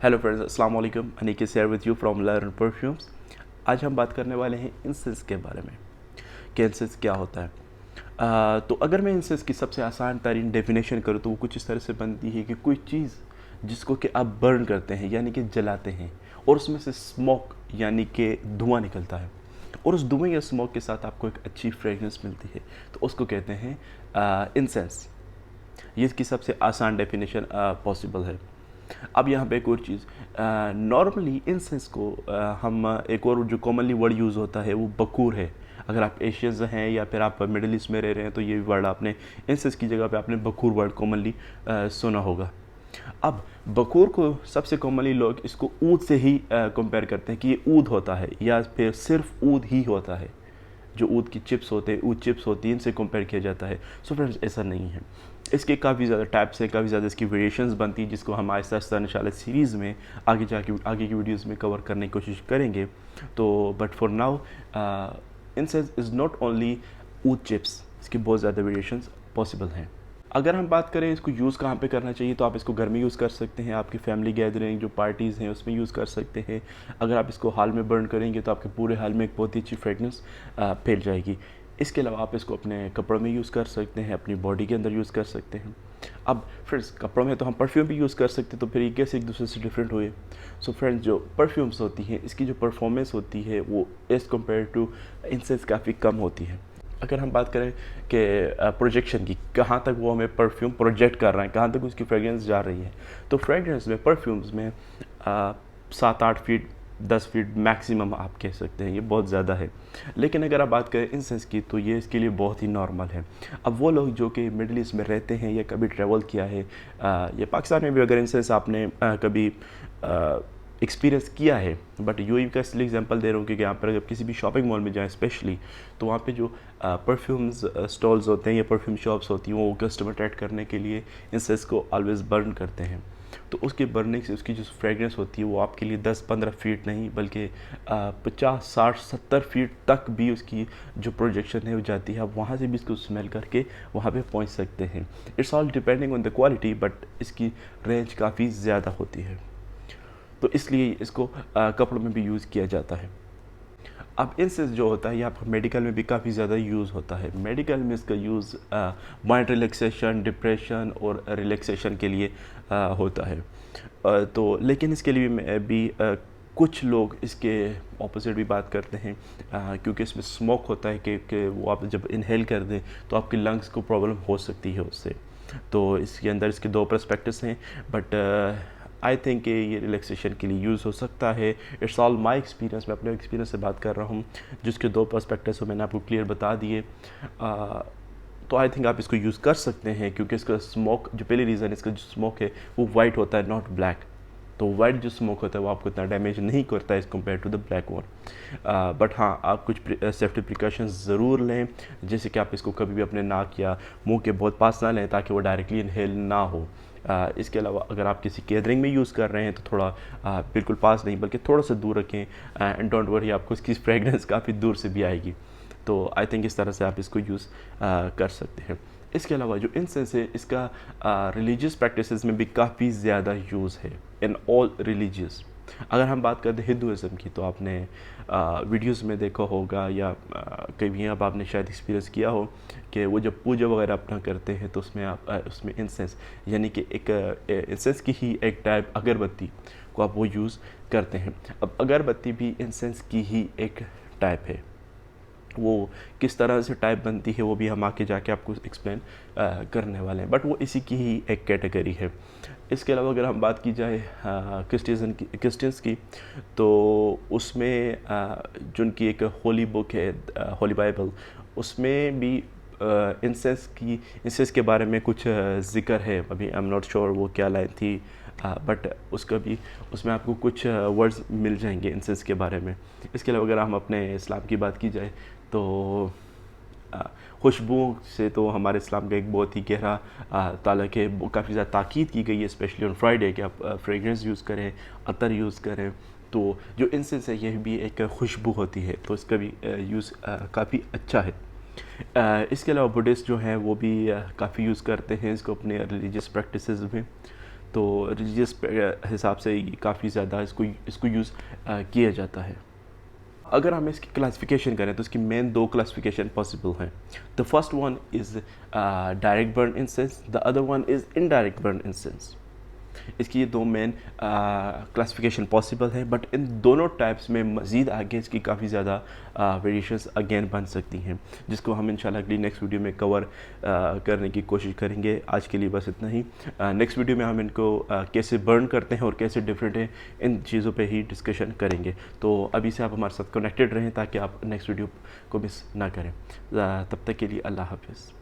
Hello friends, अस्सलाम वालेकुम। Aneek share with you from learn perfumes. आज हम बात करने वाले हैं इंसेंस के बारे में कि इंसेंस क्या होता है। तो अगर मैं इंसेंस की सबसे आसान तरीन डेफिनेशन करूँ तो वो कुछ इस तरह से बनती है कि कोई चीज़ जिसको कि आप बर्न करते हैं यानी कि जलाते हैं और उसमें से स्मोक यानी कि धुआं निकलता है और उस धुएं या स्मोक के साथ आपको एक अच्छी फ्रेगनेंस मिलती है तो उसको कहते हैं इंसेंस। ये इसकी सबसे आसान डेफिनेशन पॉसिबल है। अब यहाँ पे एक और चीज़, नॉर्मली इंसेंस को हम एक और जो कॉमनली वर्ड यूज़ होता है वो बकूर है। अगर आप एशियंस हैं या फिर आप मिडिल ईस्ट में रह रहे हैं तो ये वर्ड आपने इंसेंस की जगह पे आपने बकूर वर्ड कॉमनली सुना होगा। अब बकूर को सबसे कॉमनली लोग इसको ऊद से ही कंपेयर करते हैं कि ये ऊद होता है या फिर सिर्फ ऊद ही होता है। जो ऊद की चिप्स होते हैं, ऊद चिप्स होती हैं, इनसे कंपेयर किया जाता है। सो फ्रेंड्स, ऐसा नहीं है। इसके काफ़ी ज़्यादा टाइप्स हैं, काफ़ी ज़्यादा इसकी वेरिएशंस बनती हैं जिसको हम आहिस्ता आहिस्ता इंशाल्लाह सीरीज़ में आगे की वीडियोज़ में कवर करने की कोशिश करेंगे। तो but for now incense is not only oud chips, इसकी बहुत ज़्यादा वेरिएशंस पॉसिबल हैं। अगर हम बात करें इसको यूज़ कहाँ पे करना चाहिए तो आप इसको घर में यूज़ कर सकते हैं, आपकी फैमिली गैदरिंग जो पार्टीज़ हैं उसमें यूज़ कर सकते हैं। अगर आप इसको हाल में बर्न करेंगे तो आपके पूरे हाल में एक बहुत ही अच्छी फ्रेगनेंस फैल जाएगी। इसके अलावा आप इसको अपने कपड़ों में यूज़ कर सकते हैं, अपनी बॉडी के अंदर यूज़ कर सकते हैं। अब फ्रेंड्स, कपड़ों में तो हम परफ्यूम भी यूज़ कर सकते हैं, तो फिर ये कैसे एक दूसरे से डिफरेंट हुए। सो फ्रेंड्स, जो परफ्यूम्स होती हैं इसकी जो परफॉर्मेंस होती है वो एज़ कम्पेयर टू इंसेंस काफ़ी कम होती है। अगर हम बात करें कि प्रोजेक्शन की, कहाँ तक वो हमें परफ्यूम प्रोजेक्ट कर रहा है, कहाँ तक उसकी फ्रेगरेंस जा रही है, तो फ्रेगरेंस में परफ्यूम्स में 7-8 फीट 10 फीट मैक्सिमम आप कह सकते हैं, ये बहुत ज़्यादा है। लेकिन अगर आप बात करें इंसेंस की तो ये इसके लिए बहुत ही नॉर्मल है। अब वो लोग जो कि मिडल ईस्ट में रहते हैं या कभी ट्रैवल किया है या पाकिस्तान में भी अगर इंसेंस आपने कभी एक्सपीरियंस किया है, बट यूएई का इसलिए एग्जांपल दे रहा हूँ क्योंकि यहाँ पर अगर किसी भी शॉपिंग मॉल में जाएं स्पेशली, तो वहाँ पे जो परफ्यूम्स स्टॉल्स होते हैं या परफ्यूम शॉप्स होती हैं वो कस्टमर अट्रैक्ट करने के लिए इंसेंस को ऑलवेज़ बर्न करते हैं। तो उसके बर्निंग से उसकी जो फ्रेगरेंस होती है वो आपके लिए 10-15 फीट नहीं बल्कि 50-60-70 फीट तक भी उसकी जो प्रोजेक्शन है वो जाती है। आप वहाँ से भी इसको स्मेल करके वहाँ पे पहुँच सकते हैं। It's all depending on the quality, but इसकी रेंज काफ़ी ज़्यादा होती है, तो इसलिए इसको कपड़ों में भी यूज़ किया जाता है। अब इंसेंस जो होता है ये आपका मेडिकल में भी काफ़ी ज़्यादा यूज़ होता है। मेडिकल में इसका यूज़ माइंड रिलैक्सेशन, डिप्रेशन और रिलैक्सेशन के लिए होता है। तो लेकिन इसके लिए भी कुछ लोग इसके ऑपोजिट भी बात करते हैं, क्योंकि इसमें स्मोक होता है कि वो आप जब इनहेल कर दें तो आपके लंग्स को प्रॉब्लम हो सकती है उससे। तो इसके अंदर इसके दो पर्सपेक्टिव्स हैं, बट आई थिंक ये रिलैक्सेशन के लिए यूज़ हो सकता है। इट्स ऑल माई एक्सपीरियंस, मैं अपने एक्सपीरियंस से बात कर रहा हूँ जिसके दो पर्सपेक्टिव्स मैंने आपको क्लियर बता दिए। तो आई थिंक आप इसको यूज़ कर सकते हैं क्योंकि इसका स्मोक, जो पहली रीज़न इसका जो स्मोक है वो वाइट होता है, नॉट ब्लैक। तो वाइट जो स्मोक होता है वो आपको इतना डैमेज नहीं करता है as compare to the black one. But हाँ, आप कुछ सेफ्टी प्रिकॉशंस ज़रूर लें, जैसे कि आप इसको कभी भी अपने नाक या मुंह के बहुत पास ना लें ताकि वो डायरेक्टली इनहेल ना हो। इसके अलावा अगर आप किसी गैदरिंग में यूज़ कर रहे हैं तो थोड़ा बिल्कुल पास नहीं बल्कि थोड़ा सा दूर रखें, एंड डोंट वरी, आपको इसकी फ्रेगरेंस काफ़ी दूर से भी आएगी। तो आई थिंक इस तरह से आप इसको यूज़ कर सकते हैं। इसके अलावा जो इंसेंस है इसका रिलीजियस प्रैक्टिसेस में भी काफ़ी ज़्यादा यूज़ है, इन ऑल रिलीजियस। अगर हम बात करते हैं हिंदुज़म की तो आपने वीडियोस में देखा होगा या कभी अब आपने शायद एक्सपीरियंस किया हो कि वो जब पूजा वगैरह अपना करते हैं तो उसमें आप उसमें इंसेंस यानी कि एक इंसेंस की ही एक टाइप अगरबत्ती को आप वो यूज़ करते हैं। अब अगरबत्ती भी इंसेंस की ही एक टाइप है। वो किस तरह से टाइप बनती है वो भी हम आके जाके आपको एक्सप्लेन करने वाले हैं, बट वो इसी की ही एक कैटेगरी है। इसके अलावा अगर हम बात की जाए क्रिश्चियंस की तो उसमें जो उनकी एक होली बुक है, होली बाइबल, उसमें भी इंसेंस के बारे में कुछ ज़िक्र है। अभी आई एम नॉट श्योर वो क्या लाइन थी, बट उसका भी उसमें आपको कुछ वर्ड्स मिल जाएंगे इंसेंस के बारे में। इसके अलावा अगर हम अपने इस्लाम की बात की जाए तो खुशबुओं से तो हमारे इस्लाम का एक बहुत ही गहरा ताल्लुक़ है। काफ़ी ज़्यादा ताकीद की गई है स्पेशली ऑन फ्राइडे कि आप फ्रेगरेंस यूज़ करें, अतर यूज़ करें। तो जो इंसेंस है यह भी एक खुशबू होती है, तो इसका भी यूज़ काफ़ी अच्छा है। इसके अलावा बुद्धिस्ट जो हैं वो भी काफ़ी यूज़ करते हैं इसको अपने रिलीजियस प्रैक्टिसेस में। तो रिलीजियस हिसाब से काफ़ी ज़्यादा इसको यूज़ किया जाता है। अगर हम इसकी क्लासिफिकेशन करें तो इसकी मेन दो क्लासिफिकेशन पॉसिबल हैं। The first one is direct burn incense, the other one is indirect burn incense. इसकी ये दो मेन क्लासिफिकेशन पॉसिबल है, बट इन दोनों टाइप्स में मज़ीद आगे इसकी काफ़ी ज़्यादा वेरिएशंस अगेन बन सकती हैं, जिसको हम इंशाल्लाह अगली नेक्स्ट वीडियो में कवर करने की कोशिश करेंगे। आज के लिए बस इतना ही। नेक्स्ट वीडियो में हम इनको कैसे बर्न करते हैं और कैसे डिफरेंट है, इन चीज़ों पे ही डिस्कशन करेंगे। तो अभी से आप हमारे साथ कनेक्टेड रहें ताकि आप नेक्स्ट वीडियो को मिस ना करें। तब तक के लिए अल्लाह हाफ़िज़।